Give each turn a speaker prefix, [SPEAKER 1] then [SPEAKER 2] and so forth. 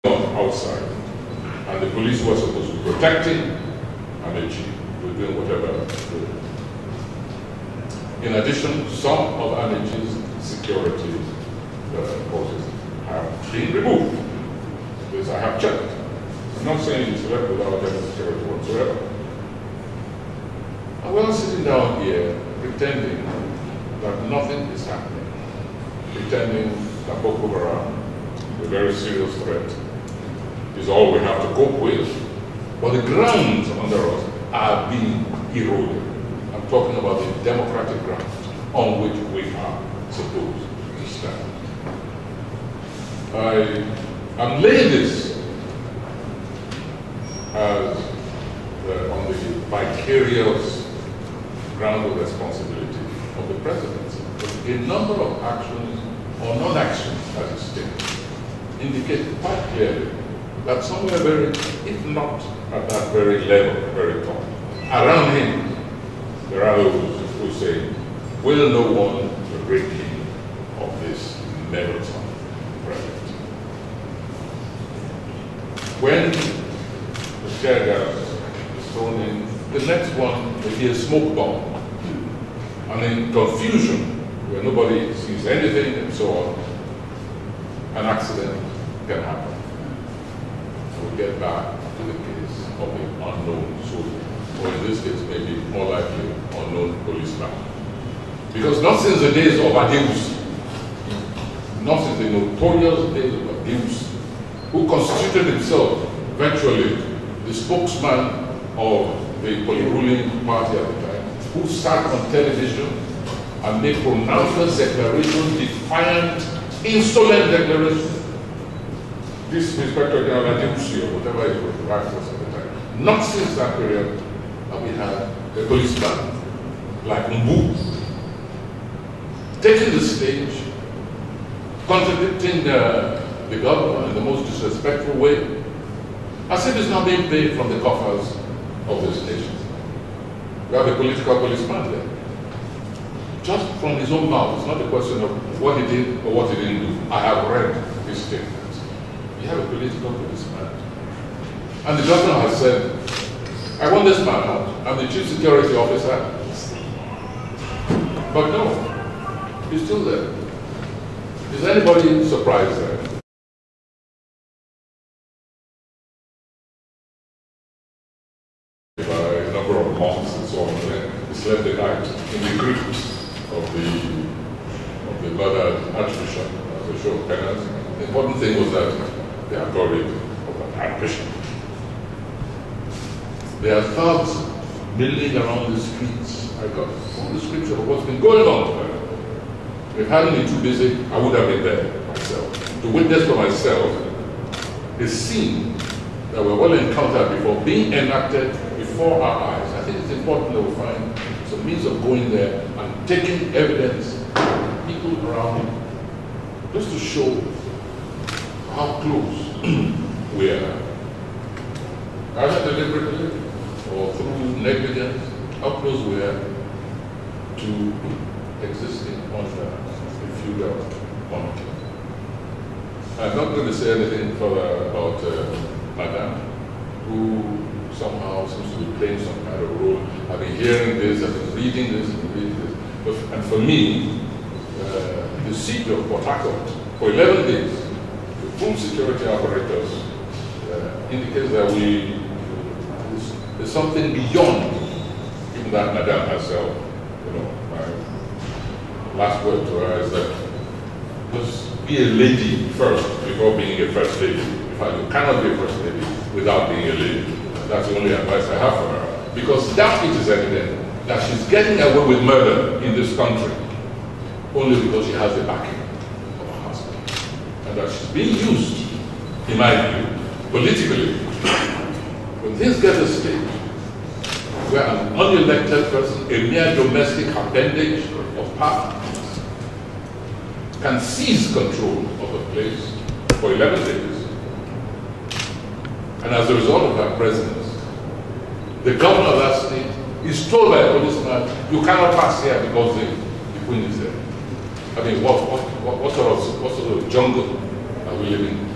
[SPEAKER 1] outside. And the police were supposed to be protecting Amaechi, were doing whatever they did. In addition, some of Amaechi's security forces have been removed. This I have checked. I'm not saying it's left without any security whatsoever. And we're sitting down here pretending that nothing is happening, pretending that Boko Haram, a very serious threat, is all we have to cope with. But the grounds under us are being eroded. I'm talking about the democratic grounds on which we are supposed to stand. I'm laying this as on the vicarious ground of responsibility of the presidency. But a number of actions or non-actions, as it states, indicate quite clearly that somewhere very, if not at that very level, very top, around him, there are those who say, will no one rid him of this meddlesome president? When the tear gas is thrown in, the next one may be a smoke bomb. And in confusion, where nobody sees anything and so on, an accident can happen. We'll get back to the case of the unknown soldier, or in this case, maybe more likely, unknown policeman. Because not since the days of Adeus, not since the notorious days of Adeus, who constituted himself virtually the spokesman of the ruling party at the time, who sat on television and made pronouncements, declarations, defiant, insolent declarations. This Inspector General Adeus, or whatever it was, the right was at the time. Not since that period have we had a policeman like Mbu taking the stage, contradicting the governor in the most disrespectful way, as if it's not being paid from the coffers of this nation. We have a political policeman there. Just from his own mouth, it's not a question of what he did or what he didn't do. I have read his statements. You have a political policeman. And the governor has said, I want this man out. I'm the chief security officer. But no, he's still there. Is anybody surprised there? By a number of months and so on, he slept the night in the crypt of the murdered Archbishop as a show of penance. The important thing was that they are buried of an Archbishop. There are thugs milling around the streets. I got full description of what's been going on there. If I hadn't been too busy, I would have been there myself. To witness for myself a scene that we've all encountered before being enacted before our eyes. I think it's important that we find some means of going there and taking evidence, people around, just to show how close we are. Either deliberately or through negligence, how close we are to existing under a feudal monarchy. I'm not going to say anything further about Madame, who somehow seems to be playing some kind of role. I've been hearing this, I've been reading this, and reading this. And for me, the siege of Port Harcourt for 11 days, the full security apparatus indicates that there's something beyond even that Madame herself. You know, my last word to her is that just be a lady first before being a first lady. In fact, you cannot be a first lady without being a lady. That's the only advice I have for her. Because that it is evident that she's getting away with murder in this country only because she has the backing of her husband. And that she's being used, in my view, politically. When things get to a stage where an unelected person, a mere domestic appendage of power, can seize control of a place for 11 days, and as a result of her presence, the governor of that state is told by a policeman, you cannot pass here because the queen is there. I mean, what sort of jungle are we living in?